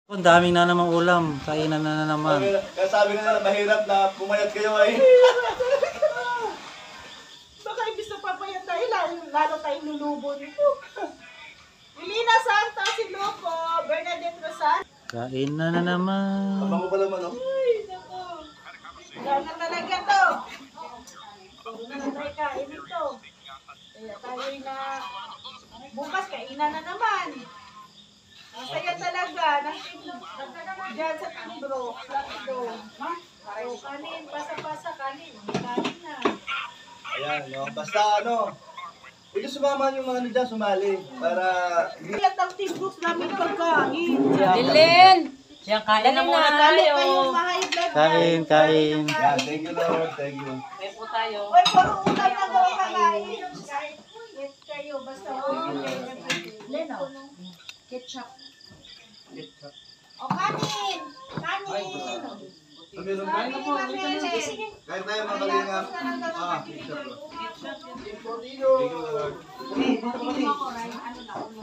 Ang daming na namang ulam. Kainan na naman. Kaya sabi nga nila, mahirap na pumayat kayo ay. Baka imbis na papayat tayo, lalo tayong lulubo nito. Elena Santa, si Loco, Bernadette Rosan. Kain na naman. Abango pa naman, no? Ay, naku. Gana talaga to. Pag na tayo kain ito. Kaya tayo'y na bukas kainan na naman. Ang saya talaga. Diyan sa timbro. Sa ito. So, kanin, pasa-pasa, kanin. Kanin na. Ayan, no? Basta ano, huwag yung sumama yung mga ano dyan, sumali. Para... Kaya ang timbro namin pagkain. Dilin! Yan, kain na muna tayo. Kain, kain. Yan, thank you Lord, thank you. Kain po tayo. Uy, puro ulam na daw kakain. Kahit kayo, basta Leno, ketchup. O, kanin! Kanin! Meron kain na po. Kain tayo mga kalingap. Ketchup. Thank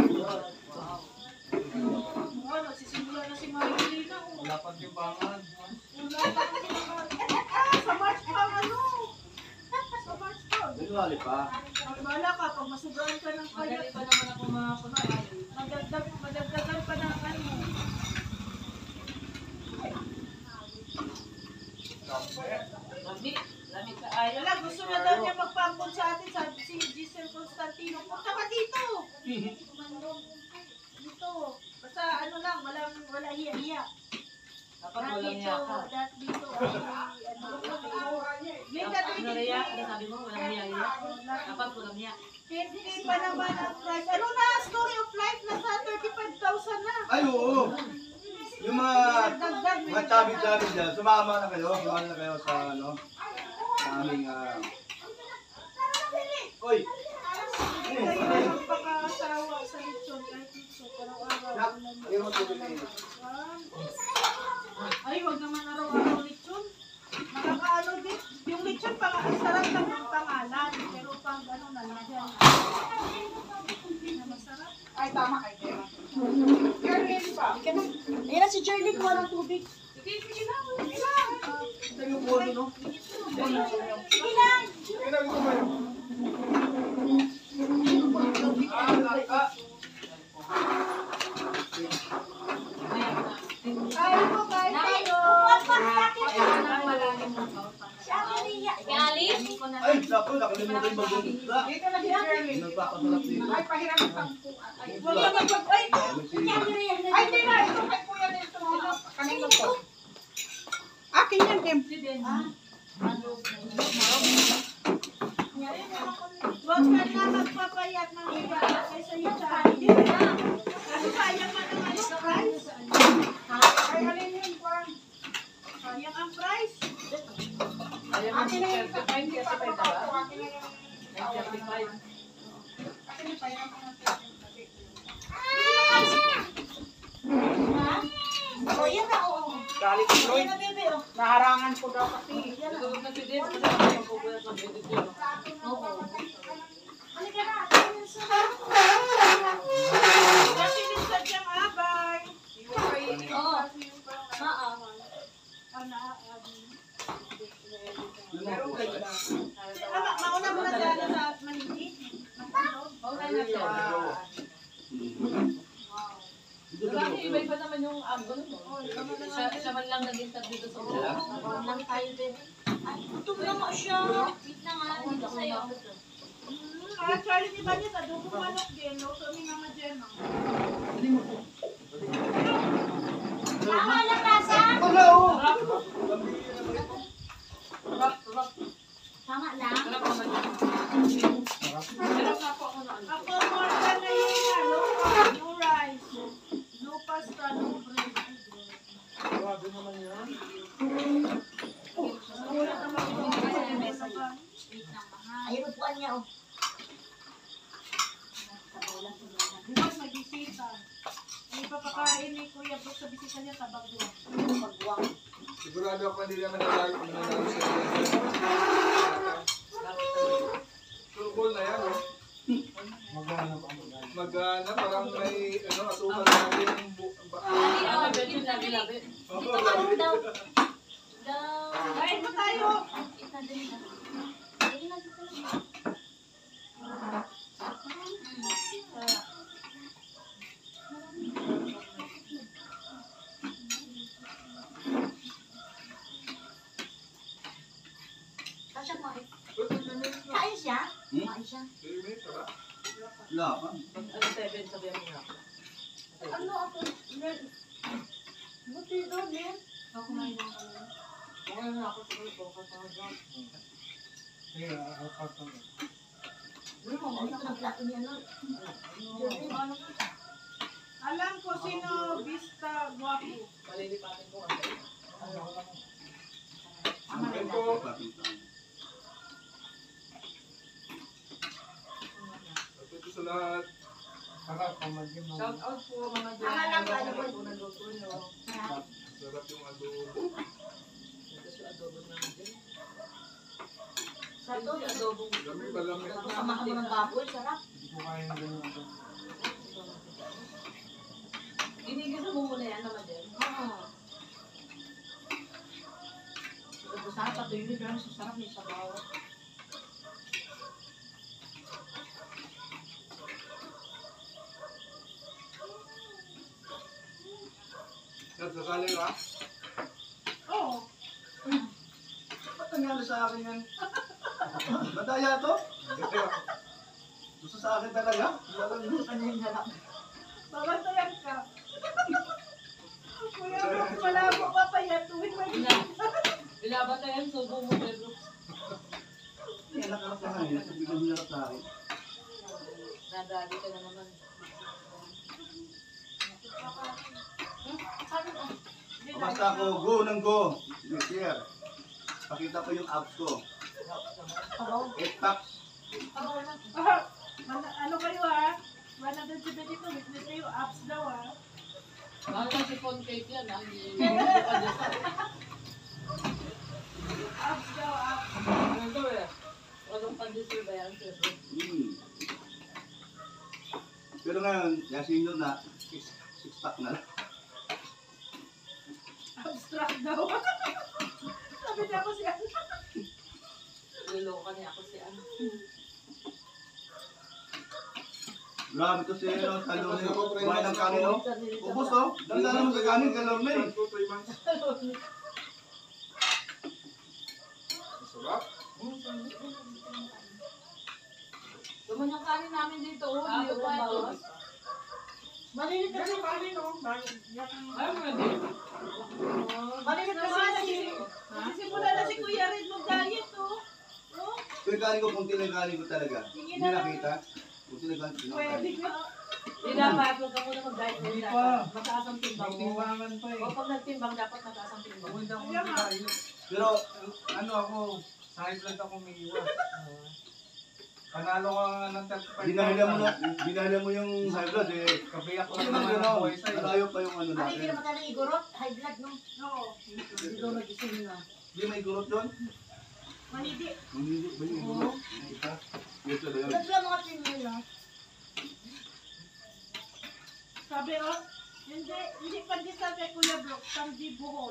you Lord. Ano, sisimula na si Marilina. Wala pang timbangan. Sa March pa, ano? Sa March pa. Dinwali pa. Magbala ka, pag masubrahan ka ng kayat, Pa naman ako makakumain. madagdagan pa ng ano. Lamig ka ayaw. Wala, gusto na daw niya magpangkon sa atin, sabi si Giselle Constantino. Punta ka dito! Dito. Basta ano lang, wala hiya-hiya. Dapat walang hiya ka. Dito. Linda, Ano riya? Ano sabi mo? Walang hiya. Dapat walang hiya. 10K pa naman ang price. Ano na, story of life na sa 35,000 na. Ay, oo. Yung mga tabi-tabi dyan, sumama na kayo. Sumama na kayo sa ano, sa aming, Oy! Kaya magpakasawa sa lechon, kahit lechon, araw-araw. Ayun mo tubig na yun. Ay, wag naman araw-araw lechon. Nakakaano din. Yung lechon, ang sarap lang ng pangalan. Pero pang ano na lang yan. Hindi na masarap. Ay, tama kay Kera. Jerlyn pa. Ayun na si Jerlyn, kuha ng tubig. Sige lang. Ito yung puno, no? Sige lang. Sige lang, ito kayo. Kain po, kain tayo. Gali? Ay, naku, nakalimutan yung magbubukla. Dito na si Jerlyn. Nagpapasalap dito. Ay, pahiram ng pangkuan. Wag na mag- Ay, ay, hindi na. Ito kay Kuya nito. Kanino to? Akin yan, Dem. Huwag ka na magpapayat ng iba kaysa yung sa akin. Kasi sayang man ang ano, price. Ay, halin yun, Juan. Sayang ang price. Ayaw mo Akin na yun. 35 kasi pa ito ba? Akin na yun. 35. Akin na payang mga 35. O, yan na, oo. Gali ko, Troy. Yan na, bebe, oh. Naharangan ko daw kasi. Tulog na si Dave kasi ako magpupulat ng video. Halika na. Kasi din sa diyang abay. Oo. Mauna mo na sa Manili. Okay na siya. Grabe, iba-iba naman yung angle mo. Siya man lang nag-interview dito sa ulo. Lang tayo din. Ay, gutom na nga siya. Wait na nga, dito sa'yo. Charlie, di ba niya? Adobo manok din. Luto ni Mama Gemma. Tama lang lasa? Wala, oh! Tama lang. Sarap naman yun. Sarap na po ako na ano. Ako, more than na yun. No carb, no rice. No pasta, no bread. Grabe naman yan. Wala naman yung mesa pa. Ayun upuan niya, oh. Bukas mag-bisita. Ang ipapakain ni Kuya Brooke sa bisita niya sa Bagwa. Pagwang. Sigurado ako hindi naman nanalo siya. Turkol na yan, oh. Magana, parang may, ano, asukal natin yung sinabi. Dito ka rin daw. Kain mo tayo. Kasya mo eh. Kain siya? Kain siya. Wala pa. Ano 7, sabihan mo nga. Ano ako? Buti doon eh. Ako kumain lang kami. Okay na ako, siguro po. Kasama Ano ito ng plato niya no? Alam ko sino Vista Guapo. Malilipatin ko kasi. Sa lahat. Shout out po mga dyan. Alam ko, alam ko. Po nagluto nyo. Sarap yung adobo. Ito si adobo namin dyan. Sarap to. Ito si adobo. Lamig ba lamig? Samahan mo ng baboy, sarap. Ginigisa mo muna yan naman dyan. Oo. Ito sarap at yun pero sarap may sabaw. Nagsasali ka? Oo. Ba't nangyari sa akin yan? Madaya to? Gusto sa akin talaga? Ano yung harap? Babantayan ka. Kuya, malabo ka pa yan. Tuwing Bilaban na yan, subo mo pero. Yan, nakarap na nga yan. Biglang hinarap sa akin. Nadali ka na naman. Basta ako, go ng go. Next year. Pakita ko yung abs ko. 8 packs. Ano kayo ha? 172, witness kayo, apps daw ha. Mahal na si phone cake yan, ha? Hindi Apps daw, apps. Ano daw eh? Walang pandesal ba yan, sir? Pero ngayon, yasin nyo na, 6 pack na lang. Abstract daw. Sabi niya ako siya. Luloko niya ako si ano. Grabe to si Talon. Kumain ng kanin, no? Ubus, no? Dala naman sa kanin, galor na eh. Tuman yung kanin namin dito, oh. Hindi ko bawas. Malilit kasi kanin, no? Ay, pwede. Malilit kasi nagsisimula na si Kuya Red mag-diet, oh. Oh, Pero yung kanin ko, kunti lang yung kanin ko talaga. Hindi nakita. Kunti lang yung kanin ko. pwede ka. Hindi dapat, huwag ka muna mag-diet mo dapat. Mataas ang timbang mo. Timbangan pa eh. O pag nagtimbang, dapat mataas ang timbang. Huwag na ako Kaya nga. magkayo. Pero, Ano ako, sa high blood ako umiiwas. Panalo ka nga ng 35. dinahila mo yung high blood eh. Kabiyak ko Hindi lang naman naman ang buhay gano'n. sa'yo. Malayo pa yung ano Ano hindi natin. naman tayo igorot? High blood no? Oo. Hindi daw nagising na. Hindi may gurot doon? Manidi. Hindi ba yung gurot? Kita? Yes, ano yun? Blood lang mga pinyo lang. Sabi, oh, hindi pa din sabi Kuya Bro, Sandy Buhol.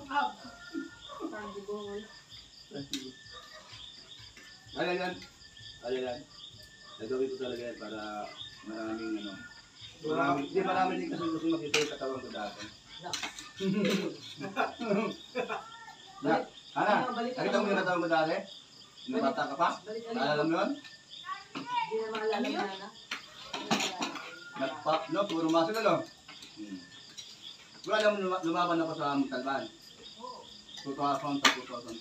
Abs. Sandy Bohol. Ayan yan. Ayan yan. Nagawin ko talaga yan para maraming ano. Marami din kasi gusto makita yung katawan ko dati. Na, Ana, nakita mo yung katawan ko dati? Nung bata ka pa? Balik Naalala mo yun? Hindi na maalala mo na. Nagpap, no? Puro muscle ano? Wala naman lumaban ako sa Talban. 2000 to 2002.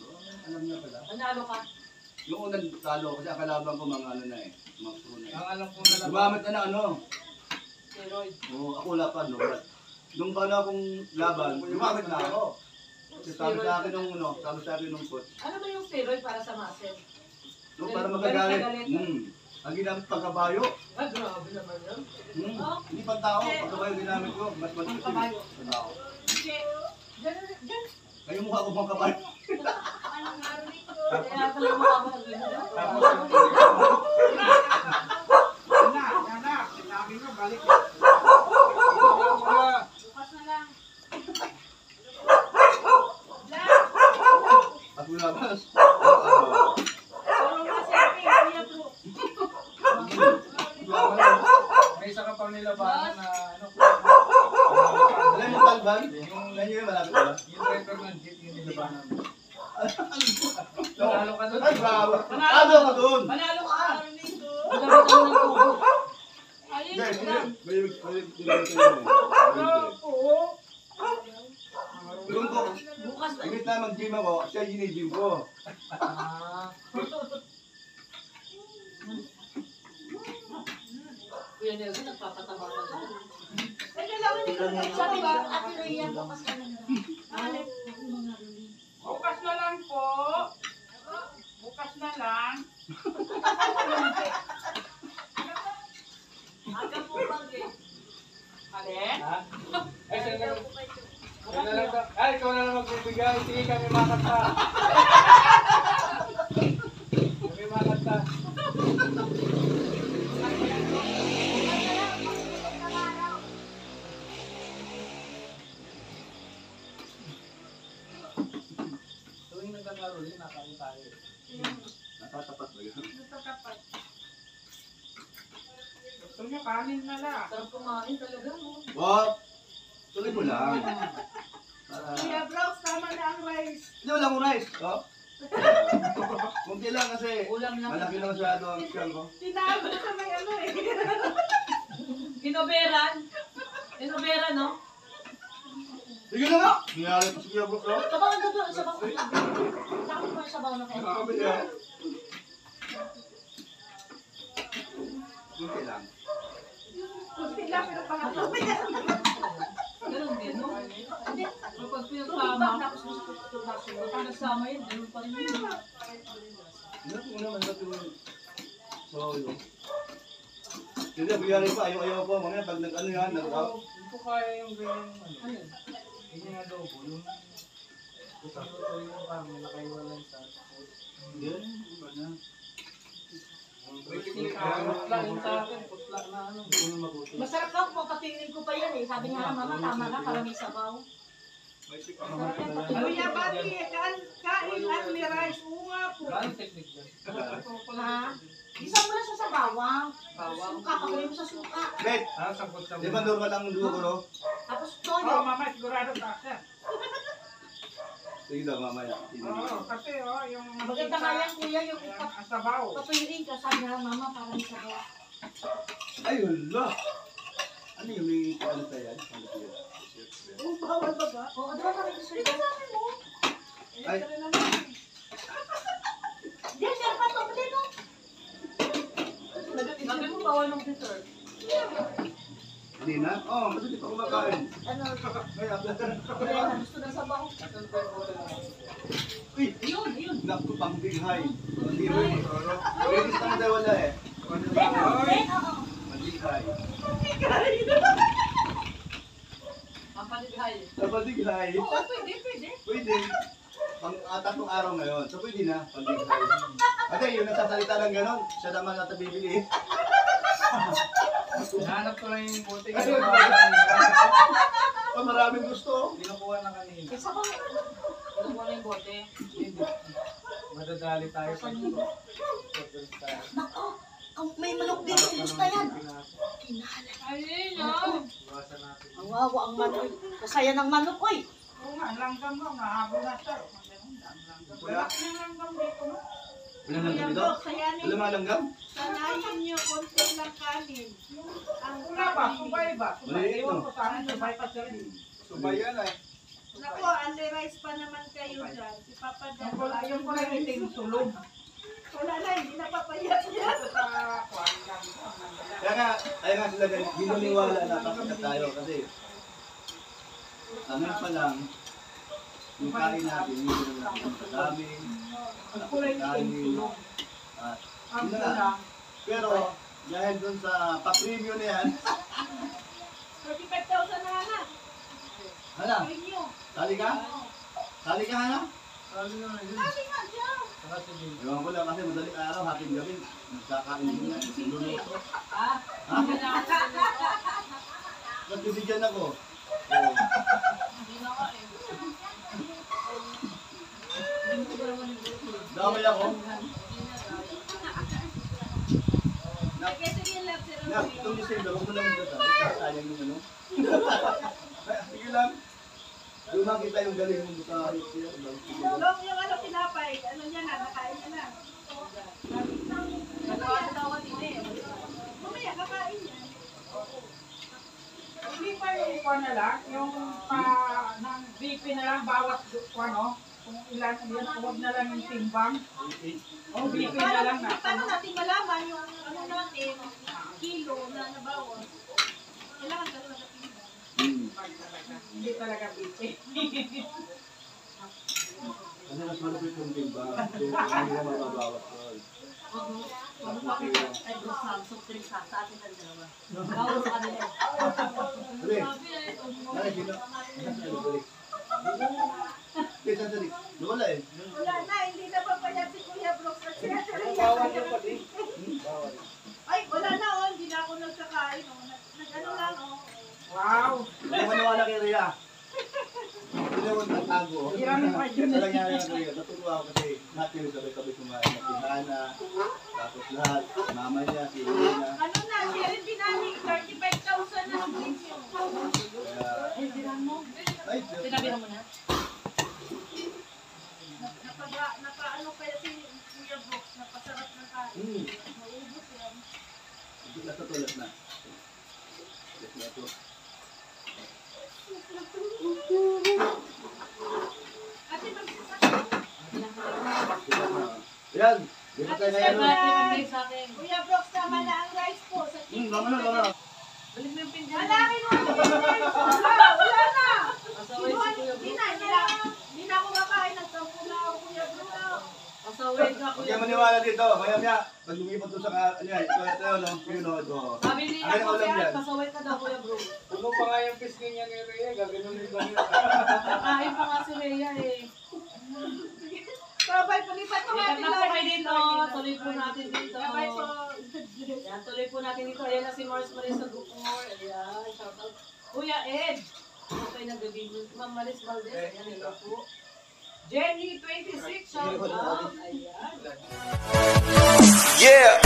Alam niya pala. Nanalo ka. Yung unang talo, kasi ang kalaban ko mga ano na eh. Mga pro na eh. Ang alam ko na lang. Gumamit na ng ano. Steroid. Oo, ako wala pa, no? Nung ba na akong laban, gumamit na ako. Kasi sabi sa akin nung ano, sabi sa akin nung coach, Ano ba yung steroid para sa muscle? nung para magagalit, Galit. ang ginamit pagkabayo. Ah, grabe naman yun. Hindi pang tao, pagkabayo ginamit ko, mas malaki Pangkabayo. sa tao. Hindi. Diyan. Kayo mukha ko pang kabayo. Anong narinig ko? Kaya pala mukha mo nag-inom. Tapos, Bukas na lang. At lumabas. Puro nga si Ate, Kuya Bro. May isa ka pang nilabanan na ano. Alam mo Talban? Yung nanyo yung malapit ba? Yung driver ng jeep yung nilabanan. Panalo ka doon. Ay, bravo. Ano ka doon? Manalo ka. Arnito. Magkabit ako ng tubo. Ayun Guys, lang. may Opo. Doon ko, Bukas na. imbit na mag-gym ako, siya gini-gym ko. Ah. Kuya Nelson, nagpapataba ka na. Ay, kailangan nito na Sabi ko, Ate Rhea, bukas ka na lang. Alin? Mga ruli. Bukas na lang po. Bukas na lang. Aga po bang eh. Alin? Ha? Ay, siya na. Siya na lang. Ay, ikaw na lang magbibigay. Sige, kami makanta. Kami makanta. Tuwing nagkaklaro rin, nakain tayo. Natatapat ba yun? Natatapat. Gusto niyo kanin na lang. Sarap kumain talaga mo. What? Tuloy mo lang. Para... Kuya Brooks, tama na ang rice. Hindi, wala akong rice. Oh? Kunti lang kasi Ulam lang. malaki na masyado ang siyang ko. Tinago sa may ano eh. Inoberan. Inoberan, no? Sige na nga! Nangyari pa si Kuya Brooks, no? Sabaw na doon, sabaw ko. Sakit mo yung sabaw na kayo. Sabi niya. Kunti lang. Kunti lang, pero pangatlo pa yan. Ganun din, no? Hindi, Kapag tubig pinagsama, ba? Tapos mo sa baso. kapag nagsama yun, ganun pa rin yun. Hindi ko naman sa yung... So, yun. Hindi, bigyan pa. Ayaw po. Mamaya pag nag-ano yan, nag-out. Hindi ko kaya yung ganyan, ano. Ano? Ganyan na adobo, yung... Ito yung kami, nakaiwalay sa... Yan, ba na? Putla yung sa akin, putla na ano. Hindi ko na mabuti. Masarap daw kung patingin ko pa yan eh. Sabi niya, mama, tama na para may sabaw. Kuya Bati, kain only rice. Oo nga po. Anong technique dyan? Ha? Isa mo na sa sabawang. Bawang. Suka, pakuloy mo sa suka. Bet! Ah, sangkot sa Di ba normal ang dugo ko, no? Tapos Oo, toyo. mama, sigurado sa akin. Sige daw, mamaya. Oo, kasi yung... Maganda nga yan, kuya, yung Ang sabaw. papayuin ka. Sabi niya, mama, para may sabaw. Ay, hala! Ano yung may ano tayo yan? Oo, bawal ba ba? Oo, di ba kami gusto ito? Ay, Diyan, meron pa ito. Pwede no? Sabi mo bawal ng dessert. hindi na? Oo, kasi di pa kumakain. Ano, Ay, abla ka. kuya, gusto ng sabaw. Uy! Yun, yun. Naku, pang big high. Hindi mo yung masoro. Ladies lang tayo wala eh. Then, oo. Pang big high. Ang palighay. Pang big high. Oo, pwede, pwede. Pwede. Pang tatlong araw ngayon. So pwede na. Pang big high. Ate, yung nagsasalita ng ganon, siya naman nata bibili. Nahanap ko lang yung bote. Ayun. Oh, maraming gusto. Kinukuha na kanina. May sabaw. Ano mo na yung bote? Hindi. Madadali tayo pag Nako, may manok dito. Gusto yan. Ayun, yun. Iwasan natin. Ang wawa ang manok. Kasaya ng manok, oy. Oo nga, langgam mo, nahabol na siya. Wala nang langgam dito. no? Wala nang Kuya dito? Brooks, sayanin Wala mga langgam? Sanayin niyo konti lang kanin. Ang Wala ba? Subay ba? Subay. Maliit, Ewan no? ko sa akin, subay pa sila. Subay yan eh. Naku, only rice pa naman kayo dyan. Si Papa Dan. Yung ko lang iting sulog. Wala na, hindi na papayat yan. Sa kwan lang. Kaya nga sila ginuniwala na kapag tayo kasi ano pa lang yung kain natin, hindi na natin ang dami, Ang kulay iting sulog. at Ang yun na nga. kulang. Pero dahil dun sa pa-premium na yan, 35,000 na na. hala, Premium. sali ka? Sali ka, hala? Sabi naman yun. Sabi nga siya. Saka si Jim. Ewan ko lang kasi madaling araw, hating gabi, nagkakain din yan, luluto. Ah, Ha? Nagbibigyan ako. Oh. nagkamali ako. Sige, sige, love, si Nak, Romeo. itong December, huwag mo naman dito. Sayang yung ano. Sige lang. Yung makita yung galing mo sa siya. Long, yung ano, tinapay, ano niya na, nakain niya na. Nagkakatawa din eh. Mamaya, kakain niya. Hindi pa yung kwan na lang, yung ng BP na lang bawat kwan, no? Kung ilan yan, huwag na lang yung timbang. O BP na lang na. Paano natin malaman yung ano natin, kilo na nabawas? Kailangan ka talaga timbang. Hindi talaga BP. Kasi mas malapit yung timba. So, hindi na mababawas ko. Ay, Brosal, soft drink sa atin ang dalawa. Bawal sa kanila. Sabi, nakay, sino? Nasaan siya nabalik? Kaya saan? Nawala eh. Wala na, hindi na papayag si Kuya Brooks at siya. Bawal yung pati. Bawal. Ay, wala na, oh, hindi na ako nagkakain. Oh. Nag-ano lang, oh. Wow! Hindi mo maniwala kay Rhea. Hindi mo nagtago. Hirami pa yun. Sa nangyari na Rhea, natutuwa ako kasi lahat yung sabay-sabay kumain. Si Hana, tapos lahat, mama niya, si Helena. Ano na, si Erin Binani, 35,000 na ang drinks yun. Kaya, Ay, diran mo. ay, Sinabihan mo na. Naka-ano kaya si Kuya Brooks, napasarap ng kain. Maubos yan. Ito na tutulat na. Yes na ito. Ate, magsasakit. Yan! Di ba tayo ngayon? Sinabi sa akin. Kuya Brooks, tama na ang rice po sa chicken. Lama na, lama na. Balik mo yung pinggan. Malaki mo ang chicken. Wala na. Pasaway si Kuya Hindi Bro. na, hindi na ako kakain. Nagtampo na ako, Kuya Brooks. Pasaway ka, Huwag Kuya kayo Bro. maniwala dito. Maya-maya, pag lumipat doon sa ano yan, ito, no? Yun, no, ito. Sabi ni Akin ako ang ulam siya, yan. pasaway ka daw, Kuya Bro. Ano pa nga yung pisngi niya ni Rhea? Gaganunin ba niya? Kakain pa nga si Rhea eh. Babay, palipat ko Ikat natin na po kayo dito. Tuloy po natin dito. Babay po. Yan, tuloy po natin dito. Ayan na si Mars Maris sa Gupor. Ayan, shout out. Kuya Ed. Okay na gabi. Ma'am Maris Valdez. Ayan, ito po. Jenny 26, shout out. Ayan. Yeah.